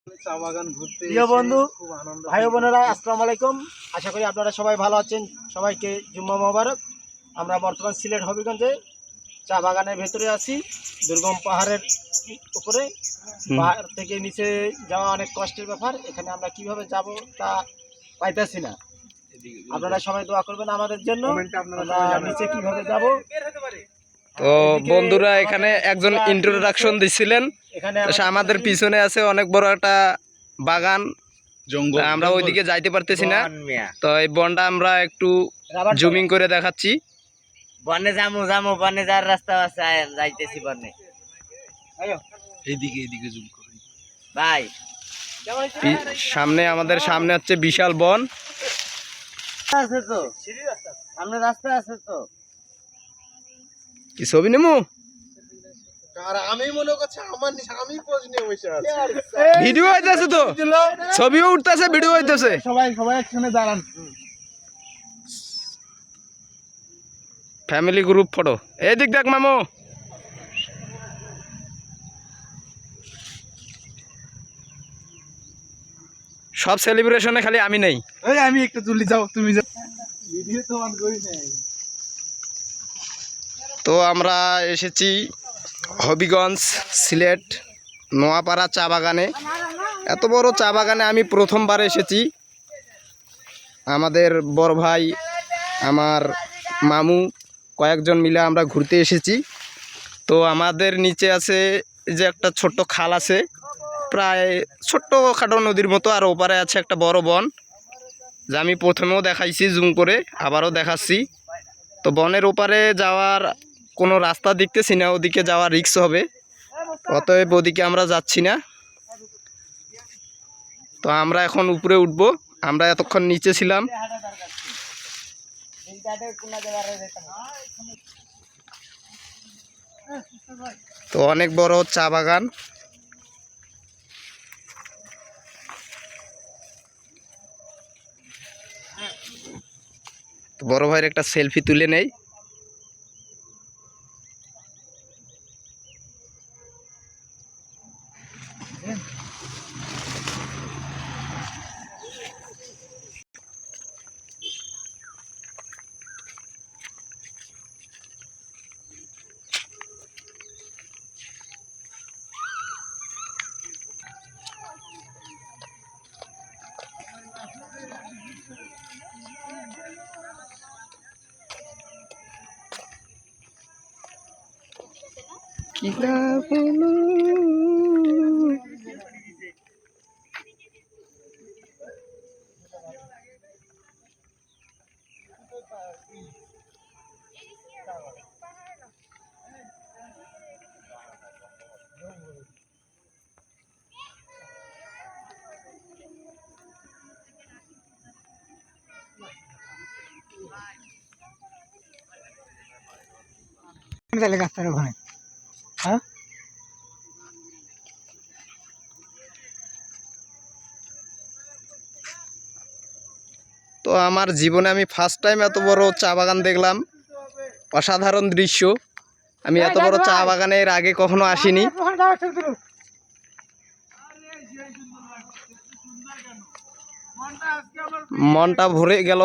চা বাগান ঘুরতে প্রিয় বন্ধু, খুব আনন্দ। ভাই বোনেরা, আসসালামু আলাইকুম। আশা করি আপনারা সবাই ভালো আছেন। সবাইকে জুম্মা মোবারক। আমরা বর্তমান সিলেট হবিগঞ্জে চা বাগানের ভেতরে আছি, দুর্গম পাহাড়ের উপরে। পাহাড় থেকে নিচে যাওয়া অনেক কষ্টের ব্যাপার। এখানে আমরা কিভাবে যাব তা পাইতেছি না। আপনারা সবাই দোয়া করবেন আমাদের জন্য। আমরা নিচে কিভাবে যাব। তো বন্ধুরা, এখানে একজন ইন্ট্রোডাকশন দিছিলেন। এখানে আমাদের পিছনে আছে অনেক বড় একটা বাগান, জঙ্গল। আমরা ওইদিকে যাইতে পারতেছি না। তো এই বনটা আমরা একটু জুমিং করে দেখাচ্ছি। বনে যামু বনে যাওয়ার রাস্তা আছে, আয়েন যাইতেছি বনে। এইদিকে জুম করি ভাই। সামনে আমাদের সামনে হচ্ছে বিশাল বন। আছে তো সামনে রাস্তা আছে তো। কি ছবি নেমু? আর আমি মনে করছি আমি পোজ নিয়ে বসে আছি। ভিডিও হইতেছে তো, ছবিও উঠতেছে, ভিডিও হইতেছে। সবাই একখানে দাঁড়ান। Family group photo. এই দিক দেখ মামু। সব সেলিব্রেশনে খালি আমি নেই। ওই আমি একটু তুলি, যাও তুমি যাও। ভিডিও তো অন করি নাই। তো আমরা এসেছি হবিগঞ্জ, সিলেট, নোয়াপাড়া চা বাগানে। এত বড় চা বাগানে আমি প্রথমবার এসেছি। আমাদের বড় ভাই, আমার মামু, কয়েকজন মিলে আমরা ঘুরতে এসেছি। তো আমাদের নিচে আছে যে একটা ছোট্ট খাল আছে, প্রায় ছোট্ট খাটো নদীর মতো। আর ওপারে আছে একটা বড় বন, যা আমি প্রথমেও দেখাইছি জুম করে, আবারও দেখাচ্ছি। তো বনের ওপারে যাওয়ার কোনো রাস্তা দেখতেছি না, ওদিকে যাওয়া রিস্ক হবে, অতএব ওদিকে আমরা যাচ্ছি না। তো আমরা এখন উপরে উঠবো। আমরা এতক্ষণ নিচে ছিলাম। তো অনেক বড় চা বাগান। তো বড় ভাইয়ের একটা সেলফি তুলে নেই। হ্যাঁ, তো আমার জীবনে আমি ফার্স্ট টাইম এত বড় চা বাগান দেখলাম। অসাধারণ দৃশ্য। আমি এত বড় চা বাগানে এর আগে কখনো আসিনি। মনটা ভরে গেল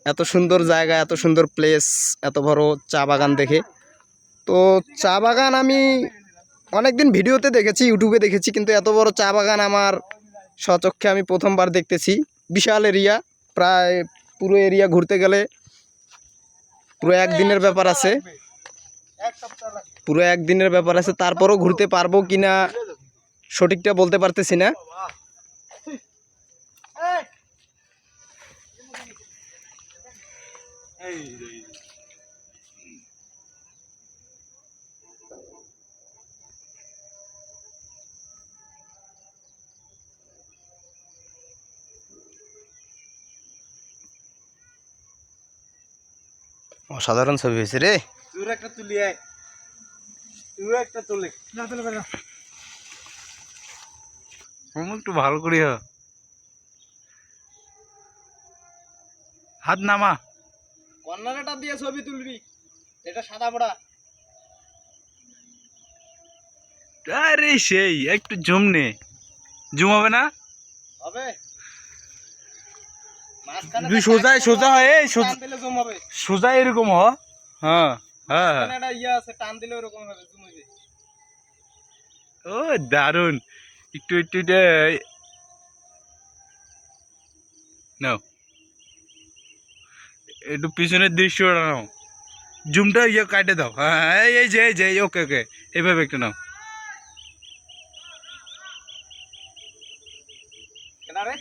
এত সুন্দর জায়গা, এত সুন্দর প্লেস, এত বড় চা বাগান দেখে। তো চা বাগান আমি অনেকদিন ভিডিওতে দেখেছি, ইউটিউবে দেখেছি, কিন্তু এত বড় চা বাগান আমার স্বচক্ষে আমি প্রথমবার দেখতেছি। বিশাল এরিয়া, প্রায় পুরো এরিয়া ঘুরতে গেলে পুরো একদিনের ব্যাপার আছে। তারপরও ঘুরতে পারবো কিনা সঠিকটা বলতে পারতেছি না। অসাধারণ ছবি হয়েছে রে। তুই একটা তুলি আয়, তুই একটা তুলে না তুলে বের একটু ভালো করি। হাত নামা। কর্নারটা দিয়ে ছবি তুলবি, এটা সাদা পড়া। আরে সেই একটু জুম নে। জুম হবে না? হবে তুই সোজা সোজা হয় এই টান দিলে জুম হবে। সোজা এরকম হ। হ্যাঁ হ্যাঁ হ্যাঁ। এখানে একটা ইয়ে আছে, টান দিলে ওরকম হবে, জুম হবে। ও দারুন। একটু একটু নাও, একটু পিছনের দৃশ্যটা নাও, জুমটা ইয়ে কাটে দাও। হ্যাঁ এই যে ওকে ওকে, এইভাবে একটু নাও। কেনা রে?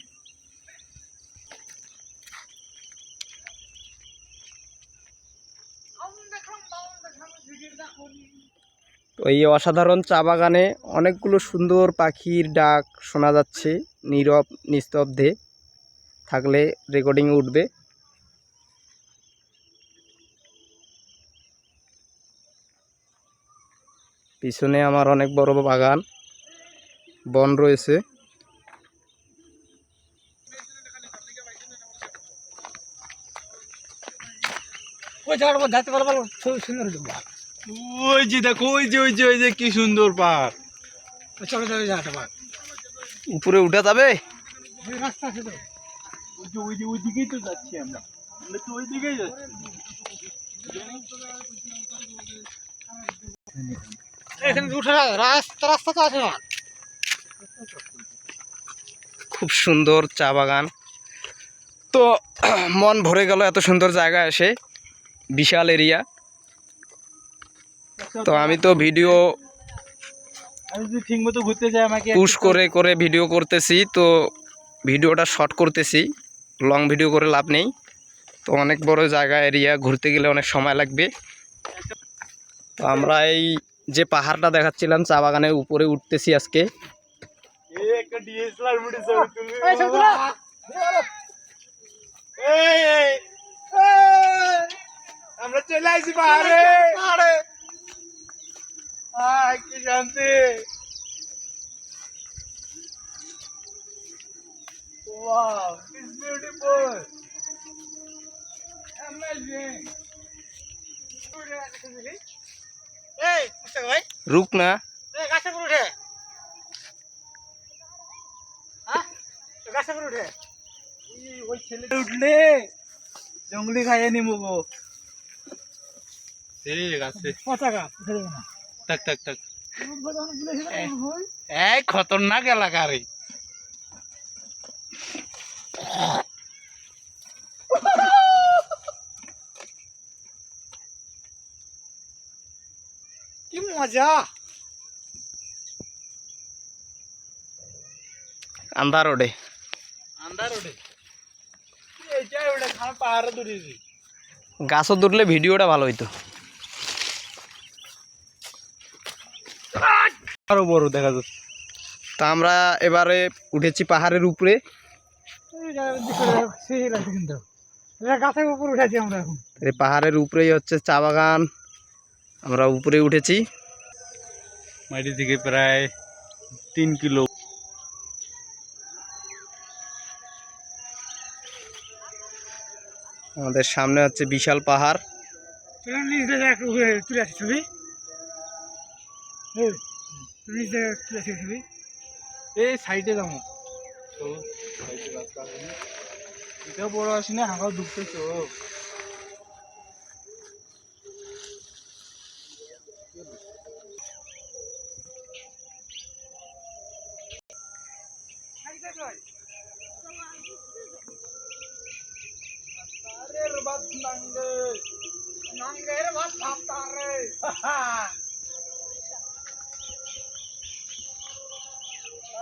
তো এই অসাধারণ চা বাগানে অনেকগুলো সুন্দর পাখির ডাক শোনা যাচ্ছে, নীরব নিস্তব্ধে থাকলে রেকর্ডিং উঠবে। পিছনে আমার অনেক বড় বাগান, বন রয়েছে। ওই জায়গাটা যাইতে পারবো, সুন্দর দেবো। ওই যে দেখো, ওই যে কি সুন্দর পাহাড়। চলো চলো জায়গাটা পার। উপরে উঠে যাবে। রাস্তা আছে তো। ওই দিকেই তো যাচ্ছি আমরা তো ওই দিকেই যাচ্ছি। এখানে উঠে রাস্তা তো আছে না। খুব সুন্দর চা বাগান। তো মন ভরে গেল এত সুন্দর জায়গা এসে, বিশাল এরিয়া। তো আমি তো ভিডিও আমি যদি ঠিক মতো ঘুরতে যাই আমাকে পুশ করে করে ভিডিও করতেছি, তো ভিডিওটা শর্ট করতেছি, লং ভিডিও করে লাভ নেই। তো অনেক বড় জায়গা এরিয়া, ঘুরতে গেলে অনেক সময় লাগবে। তো আমরা এই যে পাহাড়টা দেখাচ্ছিলাম চা বাগানের উপরে উঠতেছি আজকে। এই একটা ডিএসএলআর মুডে ছবি তুলবি। এই আমরা চলে আসি পাহাড়ে। কি শান্তি। Wow, it's beautiful. Amazing. এই মুস্তাক ভাই, রুক না, এই গাছের উপর উঠে। হ্যাঁ, গাছের উপর উঠে। ওই ছেলেটা উঠলে জঙ্গলি খাইয়ে নিব গো। ঠিক আছে, পতাকা উঠে দেবে না। থাক এই খতরনাক এলাকা রে। কি মজা। আন্ধার ওঠে। আন্ধার ওঠে, এইটাই ওঠে, খান পাহাড়ে দৌড়িয়েছি। গাছও দুটলে ভিডিওটা ভালো হইতো। আরো বড় দেখা যাচ্ছে। তা আমরা এবারে উঠেছি পাহাড়ের উপরে। কিন্তু গাছের উপর উঠেছি আমরা এখন। এই পাহাড়ের উপরেই হচ্ছে চা বাগান, আমরা উপরে উঠেছি। মাটি থেকে প্রায় 3 কিলো। আমাদের সামনে হচ্ছে বিশাল পাহাড়। তুলে আসি ছবি, তুলে আসি ছবি। এই সাইডে যাবো তো, এটাও বড় আসি না, হাঁকা ঢুকতেছো।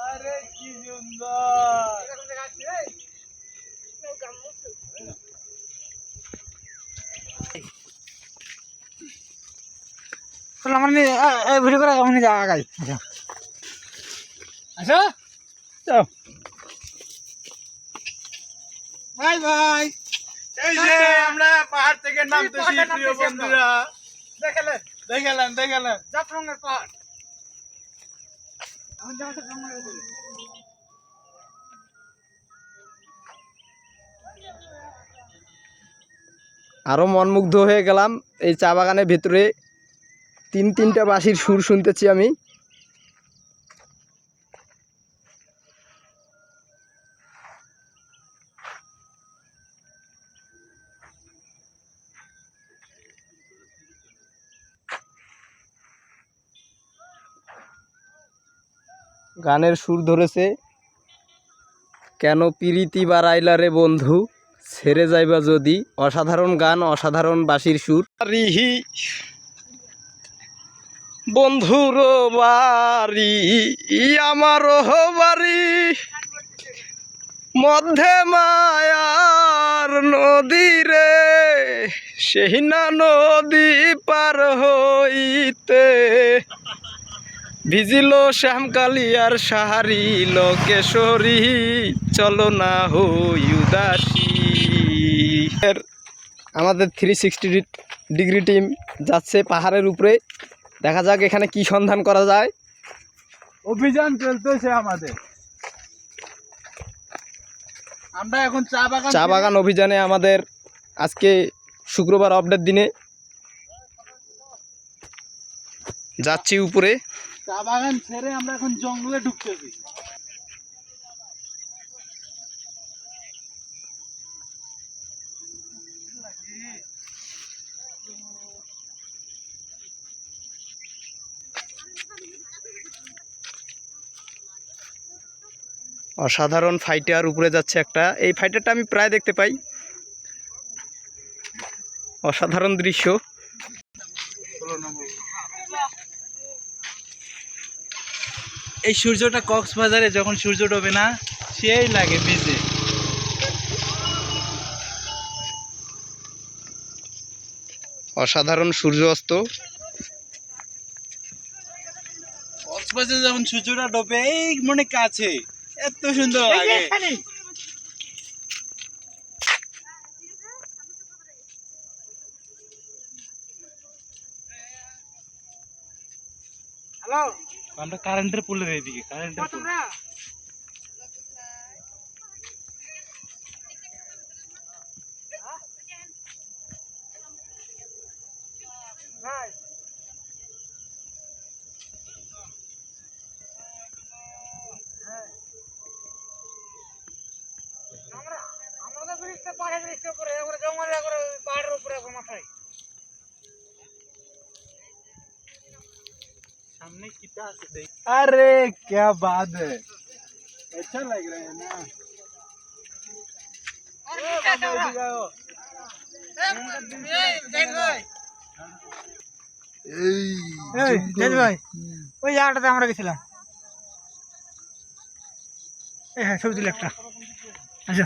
আরে কি সুন্দর। মানে ভিডিও করে আমি আগাই। আচ্ছা যাও। Bye bye. এই যে আমরা পাহাড় থেকে নামতেছি প্রিয় বন্ধুরা। দেখালেন জাফলংয়ের পাহাড়। আরো মনমুগ্ধ হয়ে গেলাম এই চা বাগানের ভেতরে। তিনটা বাঁশির সুর শুনতেছি আমি। গানের সুর ধরেছে, কেন প্রীতি বাড়াইলা রে বন্ধু ছেড়ে যাইবা যদি। অসাধারণ গান, অসাধারণ বাঁশির সুর। রিহি বন্ধুর বাড়ি আমারও বাড়ি, মধ্যে মায়ার নদী রে, সেই না নদী পার হইতে ভিজিল শ্যামকালিয়ার সাহারি লোকেশ্বরী, চলো না হই উদাসী। আমাদের 360 টিম যাচ্ছে পাহাড়ের উপরে, দেখা যাক এখানে কি সন্ধান করা যায়। অভিযান চলতেছে আমাদের। আমরা এখন চা বাগান অভিযানে আমাদের আজকে শুক্রবার আপডেট দিনে যাচ্ছি উপরে। চা বাগান ছেড়ে আমরা এখন জঙ্গলে ঢুকতেছি। অসাধারণ ফাইটার উপরে যাচ্ছে একটা, এই ফাইটারটা আমি প্রায় দেখতে পাই। অসাধারণ দৃশ্য। এই সূর্যটা কক্সবাজারে যখন সূর্য ডোবে না, সেই লাগে বেঁচে। অসাধারণ সূর্য অস্ত। কক্সবাজারে যখন সূর্যটা ডোবে এই মনে কাছে, এত সুন্দর লাগে। আমরা কারেন্টের পোলের এইদিকে, কারেন্টের পোল। सामने कितना से देख। अरे क्या बात है, अच्छा लग रहा है ना। ভাই ওই জায়গাটাতে আমরা গেছিলাম। হ্যাঁ ছবি তুলে একটা। আচ্ছা